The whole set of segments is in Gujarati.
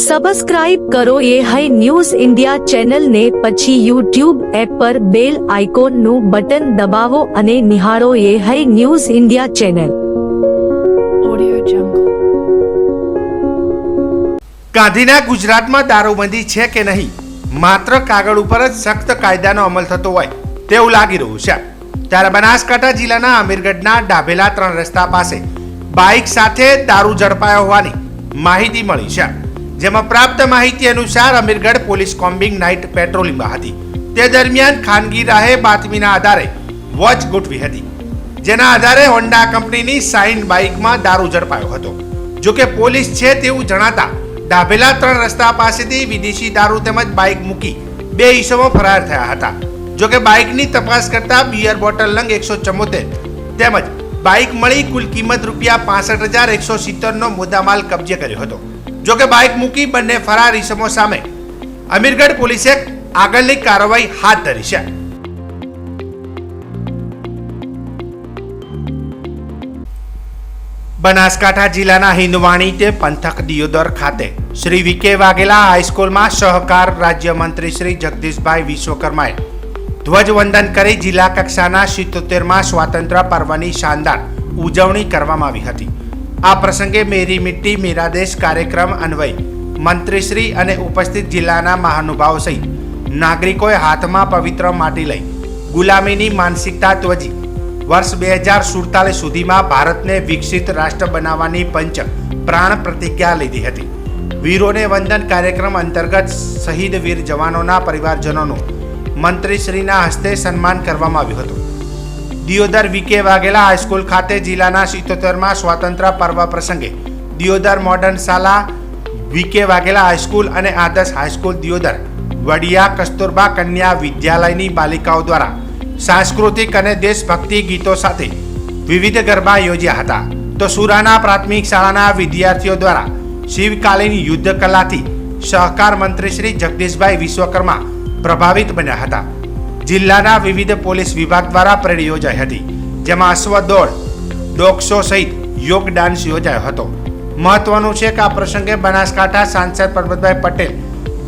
સબસ્ક્રાઇબ કરો એ હાઈ ન્યૂઝ ઇન્ડિયા ચેનલ ને પછી યુટ્યુબ એપ પર બેલ આઇકોન નું બટન દબાવો અને નિહાળો એ હાઈ ન્યૂઝ ઇન્ડિયા ચેનલ। ગાંધીના ગુજરાતમાં દારૂબંધી છે કે નહીં, માત્ર કાગળ ઉપર જ સખ્ત કાયદાનો અમલ થતો હોય તેવું લાગી રહ્યું છે। ત્યારે બનાસકાંઠા જિલ્લાના અમીરગઢના ડાભેલા 3 રસ્તા પાસે બાઇક સાથે દારૂ ઝડપાયો હોવાની માહિતી મળી છે। જેમાં પ્રાપ્ત માહિતી અનુસાર અમીરગઢ પોલીસ કોમ્બિંગ નાઇટ પેટ્રોલિંગમાં હતી। તે દરમિયાન ખાનગી રાહે બાતમીના આધારે વોચ ગોઠવી હતી, જેના આધારે હોન્ડા કંપનીની શાઇન બાઇકમાં દારૂ ઝડપાયો હતો। જો કે પોલીસ છે તેવું જણાતા ડાભેલા 3 રસ્તા પાસેથી વિદેશી દારૂ તેમજ બાઇક મૂકી 2 ઈસમો ફરાર થયા હતા। જો કે બાઇકની તપાસ કરતા બિયર બોટલ નંગ 174 તેમજ બાઇક મળી કુલ કિંમત ₹65,170 નો મુદ્દામાલ કબજે કર્યો હતો। જો કે બાઇક મૂકી બંને ફરાર ઈસમો સામે અમીરગઢ પોલીસે આગળની કાર્યવાહી હાથ ધરી છે। બનાસકાંઠા જિલ્લાના હિંદવાણી તે પંથક દિયોદર ખાતે શ્રી વીકે વાઘેલા હાઈસ્કૂલમાં સહકાર રાજ્યમંત્રી શ્રી જગદીશભાઈ વિશ્વકર્માએ ધ્વજવંદન કરી જિલ્લા કક્ષાના 77મા સ્વાતંત્ર્ય પર્વની શાનદાર ઉજવણી કરવામાં આવી હતી। આ પ્રસંગે મેરી મિટ્ટી મેરા દેશ કાર્યક્રમ અન્વયે મંત્રીશ્રી અને ઉપસ્થિત જિલ્લાના મહાનુભાવો સહિત નાગરિકોએ હાથમાં પવિત્ર માટી લઈ ગુલામીની માનસિકતા ત્યજી વર્ષ 2047 સુધીમાં ભારતને વિકસિત રાષ્ટ્ર બનાવવાની પંચ પ્રાણ પ્રતિજ્ઞા લીધી હતી। વીરોને વંદન કાર્યક્રમ અંતર્ગત શહીદ વીર જવાનોના પરિવારજનોનું મંત્રીશ્રીના હસ્તે સન્માન કરવામાં આવ્યું હતું। દિયોદર વીકે વાઘેલા હાઈસ્કૂલ ખાતે જિલ્લાના 77મા સ્વાતંત્ર્ય પર્વ પ્રસંગે દિયોદર મોડર્ન શાળા, વીકે વાઘેલા હાઈસ્કૂલ અને આદર્શ હાઈસ્કૂલ દિયોદર, વડિયા કસ્તુરબા કન્યા વિદ્યાલયની બાલિકાઓ દ્વારા સાંસ્કૃતિક અને દેશભક્તિ ગીતો સાથે વિવિધ ગરબા યોજ્યા હતા। તો સુરાના પ્રાથમિક શાળાના વિદ્યાર્થીઓ દ્વારા શિવકાલીન યુદ્ધ કલાથી સહકાર મંત્રી શ્રી જગદીશભાઈ વિશ્વકર્મા પ્રભાવિત બન્યા હતા। જિલ્લાના વિવિધ પોલીસ વિભાગ દ્વારા પરેડ યોજાઈ હતી, જેમાં અશ્વ દોડ, ડોગ શો સહિત યોગ ડાન્સ યોજાયો હતો। મહત્વનું છે કે આ પ્રસંગે બનાસકાંઠા સાંસદ પરબતભાઈ પટેલ,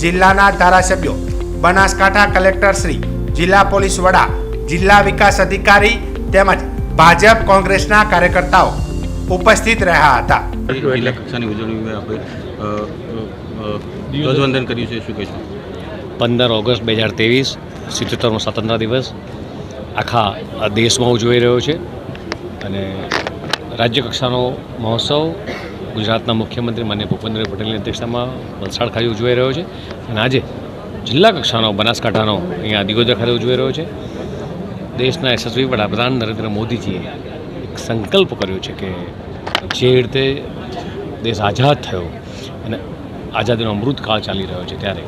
જિલ્લાના ધારાસભ્યો, બનાસકાંઠા કલેક્ટર શ્રી, જિલ્લા પોલીસ વડા, જિલ્લા વિકાસ અધિકારી તેમજ ભાજપ કોંગ્રેસના કાર્યકર્તાઓ ઉપસ્થિત રહ્યા હતા। જિલ્લા કક્ષાની ઉજવણી આપણે ધ્વજવંદન કર્યું છે, શું કહેશો? 15 ઓગસ્ટ 2023 77મો સ્વતંત્રતા દિવસ આખા દેશમાં ઉજવાઈ રહ્યો છે અને રાજ્ય કક્ષાનો મહોત્સવ ગુજરાતના મુખ્યમંત્રી માનનીય ભૂપેન્દ્રભાઈ પટેલની અધ્યક્ષતામાં વલસાડ ખાતે ઉજવાઈ રહ્યો છે અને આજે જિલ્લા કક્ષાનો બનાસકાંઠાનો અહીંયા દિયોદર ખાતે ઉજવાઈ રહ્યો છે। દેશના યશસ્વી વડાપ્રધાન નરેન્દ્ર મોદીજીએ એક સંકલ્પ કર્યો છે કે જે રીતે દેશ આઝાદ થયો અને આઝાદીનો અમૃતકાળ ચાલી રહ્યો છે, ત્યારે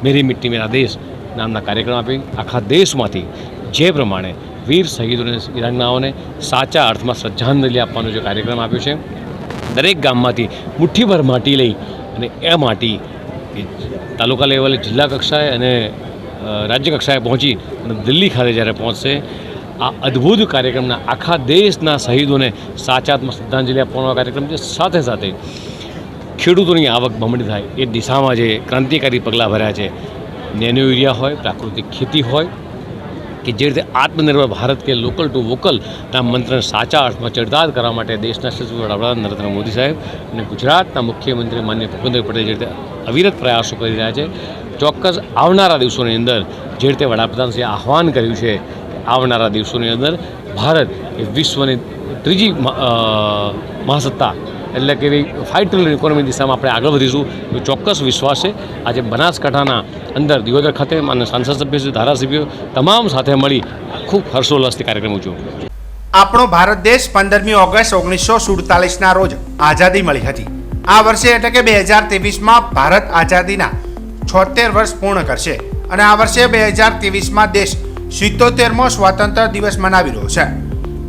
મેરી મિટ્ટી મેરા દેશ નામના કાર્યક્રમ આપી આખા દેશમાંથી જે પ્રમાણે વીર શહીદોને, વીરાંગનાઓને સાચા અર્થમાં શ્રદ્ધાંજલિ આપવાનો જે કાર્યક્રમ આપ્યો છે, દરેક ગામમાંથી મુઠ્ઠીભર માટી લઈ અને એ માટી તાલુકા લેવલે, જિલ્લા કક્ષાએ અને રાજ્ય કક્ષાએ પહોંચી અને દિલ્હી ખાતે જ્યારે પહોંચશે, આ અદ્ભુત કાર્યક્રમના આખા દેશના શહીદોને સાચાત્મક શ્રદ્ધાંજલિ આપવાનો કાર્યક્રમ છે। સાથે સાથે ખેડૂતોની આવક બમણી થાય એ દિશામાં જે ક્રાંતિકારી પગલાં ભર્યા છે, નેનો યુરિયા હોય, પ્રાકૃતિક ખેતી હોય, કે જે રીતે આત્મનિર્ભર ભારત કે લોકલ ટુ વોકલના મંત્રને સાચા અર્થમાં ચરિતાર્થ કરવા માટે દેશના યશસ્વી વડાપ્રધાન નરેન્દ્ર મોદી સાહેબ અને ગુજરાતના મુખ્યમંત્રી માનનીય ભૂપેન્દ્ર પટેલ જે રીતે અવિરત પ્રયાસો કરી રહ્યા છે, ચોક્કસ આવનારા દિવસોની અંદર જે રીતે વડાપ્રધાનશ્રીએ આહ્વાન કર્યું છે, આવનારા દિવસોની અંદર ભારત એ વિશ્વની ત્રીજી મહાસત્તા એટલે કે 5 ટ્રિલિયન ઇકોનોમી દિશામાં આપણે આગળ વધીશું એ ચોક્કસ વિશ્વાસ છે। આજે બનાસકાંઠાના અંદર દિયોદર ખાતે અને સાંસદ સભ્યો, ધારાસભ્યો તમામ સાથે મળી ખૂબ હર્ષોલ્લાસથી કાર્યક્રમ ઉજવ્યો। આપણો ભારત દેશ 15મી ઓગસ્ટ 1947ના રોજ આઝાદી મળી હતી। આ વર્ષે એટલે કે 2023માં ભારત આઝાદીના 76 વર્ષ પૂર્ણ કરશે અને આ વર્ષે 2023માં દેશ 77મો સ્વાતંત્ર્ય દિવસ મનાવી રહ્યો છે।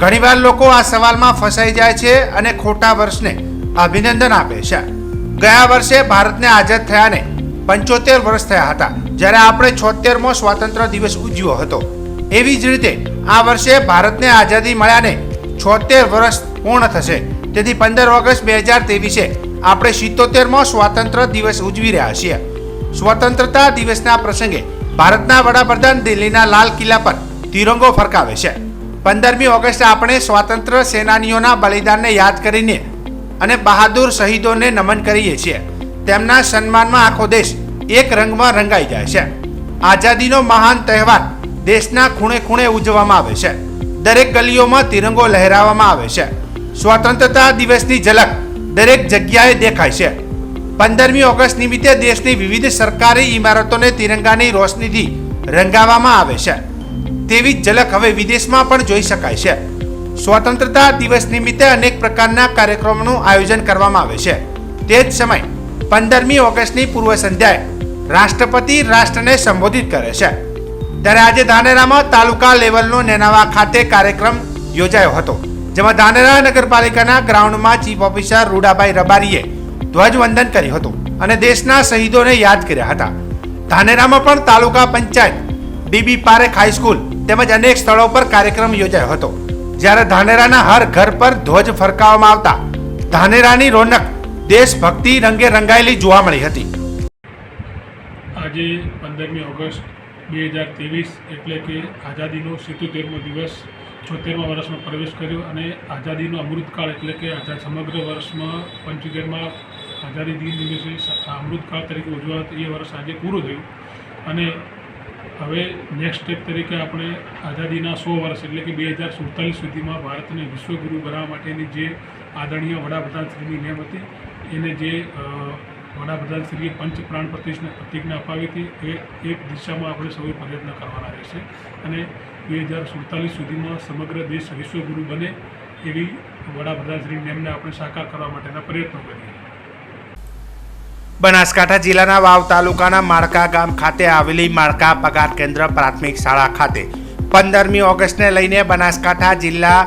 ઘણીવાર લોકો આ સવાલમાં ફસાઈ જાય છે અને ખોટા વર્ષને અભિનંદન આપે છે। ગયા વર્ષે ભારતને આઝાદ થયાને 75 વર્ષ થયા હતા, જ્યારે આપણે 76મો સ્વાતંત્ર્ય દિવસ ઉજવ્યો હતો। એવી જ રીતે આ વર્ષે ભારતને આઝાદી મળ્યાને 76 વર્ષ પૂર્ણ થશે। તેથી 15 ઓગસ્ટ 2023 આપણે 77મો સ્વાતંત્ર્ય દિવસ ઉજવી રહ્યા છીએ। સ્વતંત્રતા દિવસના પ્રસંગે ભારતના વડાપ્રધાન દિલ્હીના લાલ કિલ્લા પર તિરંગો ફરકાવે છે। 15મી ઓગસ્ટ આપણે સ્વાતંત્ર્ય સેનાનીઓના બલિદાનને યાદ કરીને અને બહાદુર શહીદોને નમન કરીએ છીએ। તેમના સન્માનમાં આખો દેશ એક રંગમાં રંગાઈ જાય છે। આઝાદીનો મહાન તહેવાર દેશના ખૂણે ખૂણે ઉજવવામાં આવે છે। દરેક ગલીઓમાં તિરંગો લહેરાવવામાં આવે છે। સ્વતંત્રતા દિવસની ઝલક દરેક જગ્યાએ દેખાય છે। 15મી ઓગસ્ટ નિમિત્તે દેશની વિવિધ સરકારી ઇમારતોને તિરંગાની રોશનીથી રંગાવવામાં આવે છે। તેવી જ ઝલક હવે વિદેશમાં પણ જોઈ શકાય છે। સ્વતંત્રતા દિવસ નિમિત્તે અનેક પ્રકારના કાર્યક્રમોનું આયોજન કરવામાં આવે છે। તે જ સમયે 15મી ઓગસ્ટની પૂર્વ સંધ્યાએ રાષ્ટ્રપતિ રાષ્ટ્રને સંબોધિત કરે છે। ત્યારે આજે ધાનેરામાં તાલુકા લેવલનો નેનાવા ખાતે કાર્યક્રમ યોજાયો હતો, જેમાં ધાનેરા નગરપાલિકાના ગ્રાઉન્ડમાં ચીફ ઓફિસર રૂડાભાઈ રબારીએ ધ્વજવંદન કર્યું હતું અને દેશના શહીદોને યાદ કર્યા હતા। ધાનેરામાં પણ તાલુકા પંચાયત, બીબી પારેખ હાઈસ્કૂલ તેમજ અનેક સ્થળો પર કાર્યક્રમ યોજાયો હતો, જ્યારે ધાનેરાના હર ઘર પર ધ્વજ ફરકાવવામાં આવતા ધાનેરાની રોનક દેશભક્તિ રંગે રંગાયેલી જોવા મળી હતી। આજે 15મી ઓગસ્ટ 2023 એટલે કે આઝાદીનો 77મો દિવસ 76મા વર્ષમાં પ્રવેશ કર્યો અને આઝાદીનો અમૃતકાળ એટલે કે સમગ્ર વર્ષમાં 75મા આઝાદી દિન દિવસે અમૃતકાળ તરીકે ઉજવાતું એ વર્ષ આજે પૂરું થયું અને હવે નેક્સ્ટ સ્ટેપ તરીકે આપણે આઝાદીના 100 વર્ષ એટલે કે 2047 સુધીમાં ભારતને વિશ્વગુરુ બનાવવા માટેની જે આદરણીય વડાપ્રધાનશ્રીની નેમ હતી એને જે વડાપ્રધાનશ્રીએ પંચ પ્રાણ પ્રતિજ્ઞા અપાવી હતી એ એક દિશામાં આપણે સૌએ પ્રયત્ન કરવાના રહેશે અને 2047 સુધીમાં સમગ્ર દેશ વિશ્વગુરુ બને એવી વડાપ્રધાનશ્રીની નેમને આપણે સાકાર કરવા માટેના પ્રયત્નો કરીએ। બનાસકાંઠા જિલ્લાના વાવ તાલુકાના માળકા ગામ ખાતે આવેલી માળકા પગાર કેન્દ્ર પ્રાથમિક શાળા ખાતે 15મી ઓગસ્ટને લઈને બનાસકાંઠા જિલ્લા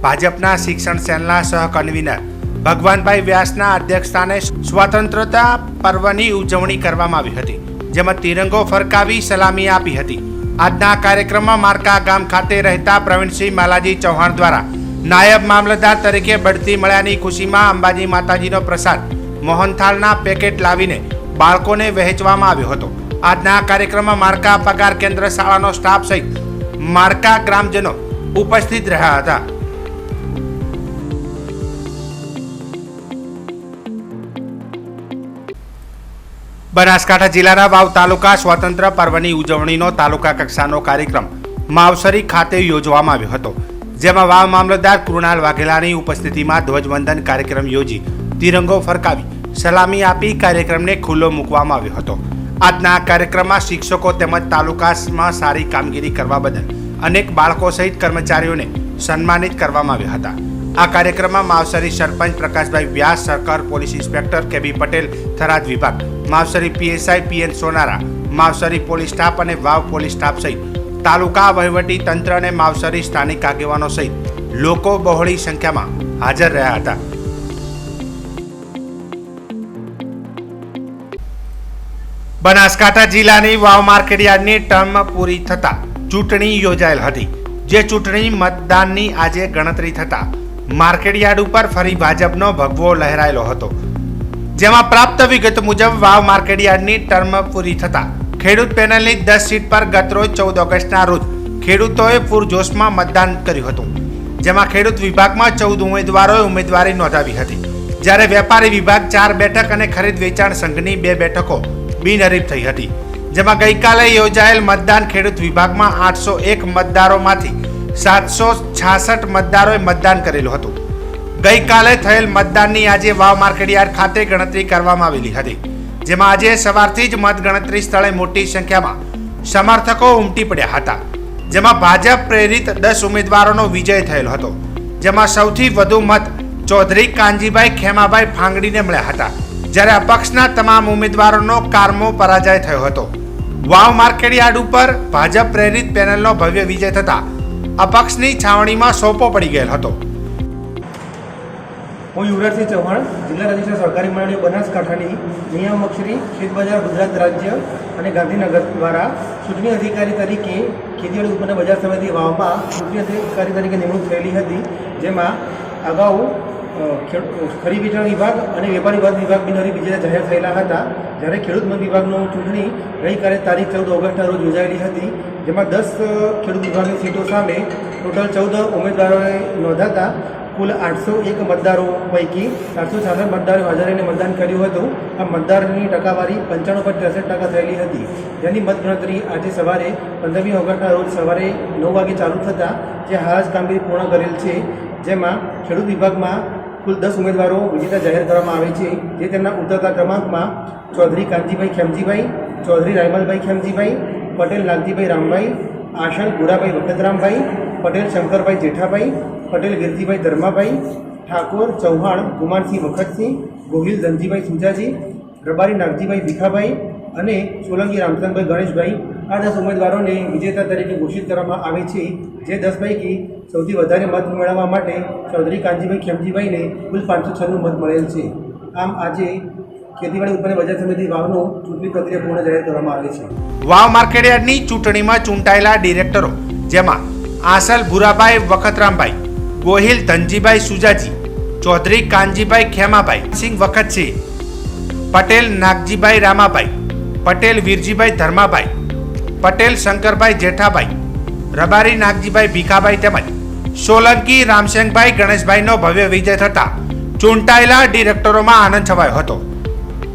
ભાજપના શિક્ષણ સેલના સહકન્વીનર ભગવાનભાઈ વ્યાસના અધ્યક્ષસ્થાને સ્વતંત્રતા પર્વની ઉજવણી કરવામાં આવી હતી, જેમાં તિરંગો ફરકાવી સલામી આપી હતી। આજના કાર્યક્રમમાં માળકા ગામ ખાતે રહેતા પ્રવીણસિંહ માલાજી ચૌહાણ દ્વારા નાયબ મામલતદાર તરીકે બઢતી મળ્યાની ખુશીમાં અંબાજી માતાજીનો પ્રસાદ મોહનથાળના પેકેટ લાવીને બાળકોને વહેંચવામાં આવ્યો હતો। આજના કાર્યક્રમમાં માળકા પગાર કેન્દ્ર શાળાનો સ્ટાફ સહિત માળકા ગ્રામજનો ઉપસ્થિત રહ્યા હતા। બનાસકાંઠા જિલ્લાના વાવ તાલુકા સ્વાતંત્ર્ય પર્વની ઉજવણીનો તાલુકા કક્ષાનો કાર્યક્રમ માવસરી ખાતે યોજવામાં આવ્યો હતો, જેમાં વાવ મામલતદાર કૃણાલ વાઘેલાની ઉપસ્થિતિમાં ધ્વજવંદન કાર્યક્રમ યોજી તિરંગો ફરકાવી સલામી આપી કાર્યક્રમને ખુલ્લો મૂકવામાં આવ્યો હતો। આજના કાર્યક્રમમાં શિક્ષકો તેમજ તાલુકામાં સારી કામગીરી કરવા બદલ અનેક બાળકો સહિત કર્મચારીઓને સન્માનિત કરવામાં આવ્યા હતા। આ કાર્યક્રમમાં Mavsari sarpanch Prakashbhai Vyas, circle police inspector KB Patel Tharad વિભાગ, Mavsari PSI PN Sonara, Mavsari police staff અને વાવ પોલીસ સ્ટાફ સહિત તાલુકા વહીવટી તંત્ર અને માવસરી સ્થાનિક આગેવાનો સહિત લોકો બહોળી સંખ્યામાં હાજર રહ્યા હતા। બનાસકાંઠા જિલ્લાની વાવ માર્કેટયાર્ડની ટર્મ પૂરી થતા ચૂંટણી યોજાયેલ હતી, જે ચૂંટણી મતદાનની આજે ગણતરી થતા માર્કેટયાર્ડ ઉપર ફરી ભાજપનો ભગવો લહેરાયેલો હતો, જેમાં પ્રાપ્ત વિગત મુજબ વાવ માર્કેટયાર્ડની ટર્મ પૂરી થતા ખેડૂત પેનલની 10 સીટ પર ગતરોજ 14 ઓગસ્ટના રોજ ખેડૂતોએ પૂરજોશમાં મતદાન કર્યું હતું, જેમાં ખેડૂત વિભાગમાં 14 ઉમેદવારોએ ઉમેદવારી નોંધાવી હતી, જ્યારે વેપારી વિભાગ 4 બેઠક અને ખરીદ વેચાણ સંઘની 2 બેઠકો બિનહરીફ થઈ હતી, જેમાં ગઈકાલે યોજાયેલ મતદાન ખેડૂત વિભાગમાં 801 મતદારોમાંથી 766 મતદારોએ મતદાન કરેલું હતું। ગઈકાલે થયેલ મતદાનની આજે વાવ માર્કેટયાર્ડ ખાતે ગણતરી કરવામાં આવેલી હતી, જેમાં આજે સવારથી જ મતગણતરી સ્થળે મોટી સંખ્યામાં સમર્થકો ઉમટી પડ્યા હતા, જેમાં ભાજપ પ્રેરિત 10 ઉમેદવારોનો વિજય થયેલો હતો, જેમાં સૌથી વધુ મત ચૌધરી કાનજીભાઈ ખેમાભાઈ ફાંગડીને મળ્યા હતા, જ્યારે અપક્ષના તમામ ઉમેદવારોનો કારમો પરાજય થયો હતો। વાવ માર્કેટયાર્ડ ઉપર ભાજપ પ્રેરિત પેનલનો ભવ્ય વિજય થતા અપક્ષની છાવણીમાં સોપો પડી ગયેલ હતો। હું યુવરાજસિંહ ચૌહાણ, જિલ્લા રજિસ્ટ્રાર સહકારી મંડળી બનાસકાંઠાની નિયામકશ્રી ખેત બજાર ગુજરાત રાજ્ય અને ગાંધીનગર દ્વારા ચૂંટણી અધિકારી તરીકે ખેતીવાડી ઉત્પન્ન બજાર સમિતિ વાવમાં ચૂંટણી અધિકારી તરીકે નિમણૂક થયેલી હતી, જેમાં અગાઉ ખરીદ વેચાણ વિભાગ અને વેપારી વધ વિભાગ બિનહરી વિજેતા જાહેર થયેલા હતા. જ્યારે ખેડૂત મત વિભાગનો ચૂંટણી ગઈકાલે તારીખ 14 ઓગસ્ટના રોજ યોજાયેલી હતી, જેમાં 10 ખેડૂત વિભાગની સીટો સામે ટોટલ 14 ઉમેદવારોએ નોંધાતા કુલ 801 મતદારો પૈકી 766 મતદારો હાજર રહીને મતદાન કર્યું હતું. આ મતદારની ટકાવારી 95.63% થયેલી હતી, જેની મતગણતરી આજે સવારે 15મી ઓગસ્ટના રોજ સવારે 9 વાગે ચાલુ થતાં જે હાલ જ કામગીરી પૂર્ણ કરેલ છે. જેમાં ખેડૂત વિભાગમાં કુલ 10 ઉમેદવારો વિજેતા જાહેર કરવામાં આવે છે, જે તેમના ઉતરતા ક્રમાંકમાં ચૌધરી કાનજીભાઈ ખેમજીભાઈ, ચૌધરી રાયમલભાઈ ખેમજીભાઈ, પટેલ નાગજીભાઈ રામભાઈ, આશલ ગુરાભાઈ વખતરામભાઈ, પટેલ શંકરભાઈ જેઠાભાઈ, પટેલ વીરજીભાઈ ધર્માભાઈ, ઠાકોર ચૌહાણ ગુમાનસિંહ વખતસિંહ, ગોહિલ ધનજીભાઈ સુજાજી, રબારી નાગજીભાઈ ભીખાભાઈ અને સોલંકી રામચંદ્રભાઈ ગણેશભાઈ, આ 10 ઉમેદવારોને વિજેતા તરીકે ઘોષિત કરવામાં આવે છે. જે 10 પૈકી સૌથી વધારે મત મેળવવા માટે ચૌધરી કાનજીભાઈ ખેમજીભાઈને કુલ 596 મત મળેલ છે. આમ આજે ખેતીવાડી ઉત્પન્ન બજાર સમિતિ વાવનું ચૂંટણી પ્રક્રિયા પૂર્ણ જાહેર કરવામાં આવે છે. વાવ માર્કેટયાર્ડની ચૂંટણીમાં ચૂંટાયેલા ડિરેક્ટરો જેમાં આસલ ભુરાભાઈ વખતરામભાઈ, ગોહિલ ધનજીભાઈ સુજાજી, ચૌધરી કાનજીભાઈ ખેમાભાઈ સિંહ વખતસિંહ, પટેલ નાગજીભાઈ રામાભાઈ, પટેલ વીરજીભાઈ ધર્માભાઈ, પટેલ શંકરભાઈ જેઠાભાઈ, રબારી નાગજીભાઈ ભીખાભાઈ તેમજ સોલંકી રામસેંગભાઈ ગણેશભાઈનો ભવ્ય વિજય થતા ચૂંટાયેલા ડિરેક્ટરોમાં આનંદ છવાયો હતો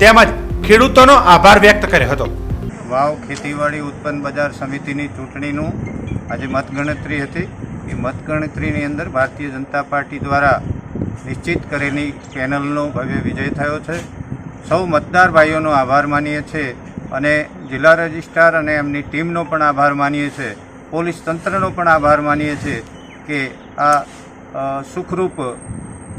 તેમજ ખેડૂતોનો આભાર વ્યક્ત કર્યો હતો. વાવ ખેતીવાડી ઉત્પન્ન બજાર સમિતિની ચૂંટણીનું આજે મતગણતરી હતી. એ મતગણતરીની અંદર ભારતીય જનતા પાર્ટી દ્વારા નિશ્ચિત કરેલી પેનલનો ભવ્ય વિજય થયો છે. સૌ મતદાર ભાઈઓનો આભાર માનીએ છીએ અને જિલ્લા રજિસ્ટ્રાર અને એમની ટીમનો પણ આભાર માનીએ છીએ. પોલીસ તંત્રનો પણ આભાર માનીએ છીએ કે આ સુખરૂપ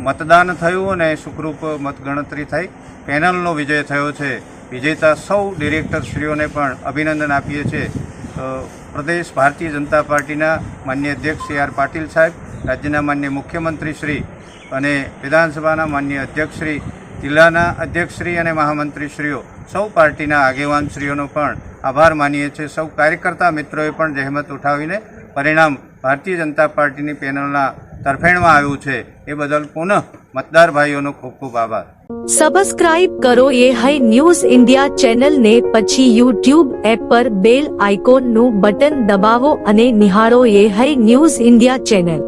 મતદાન થયું અને સુખરૂપ મતગણતરી થઈ, પેનલનો વિજય થયો છે. વિજેતા સૌ ડિરેક્ટરશ્રીઓને પણ અભિનંદન આપીએ છીએ. પ્રદેશ ભારતીય જનતા પાર્ટીના માન્ય અધ્યક્ષ સી આર પાટીલ સાહેબ, રાજ્યના માન્ય મુખ્યમંત્રીશ્રી અને વિધાનસભાના માન્ય અધ્યક્ષશ્રી, જિલ્લાના અધ્યક્ષશ્રી અને મહામંત્રીશ્રીઓ સૌ પાર્ટીના આગેવાનશ્રીઓનો પણ આભાર માનીએ છીએ. સૌ કાર્યકર્તા મિત્રોએ પણ જહેમત ઉઠાવીને પરિણામ ભારતીય જનતા પાર્ટીની પેનલના તરફેણમાં આવ્યું છે. એ બદલ પુનઃ મતદાર ભાઈઓનો ખૂબ ખૂબ આભાર. સબસ્ક્રાઇબ કરો ये है न्यूज़ इंडिया चैनल ने પછી YouTube એપ પર બેલ આઇકોન નું બટન દબાવો અને નિહાળો ये है न्यूज़ इंडिया चैनल.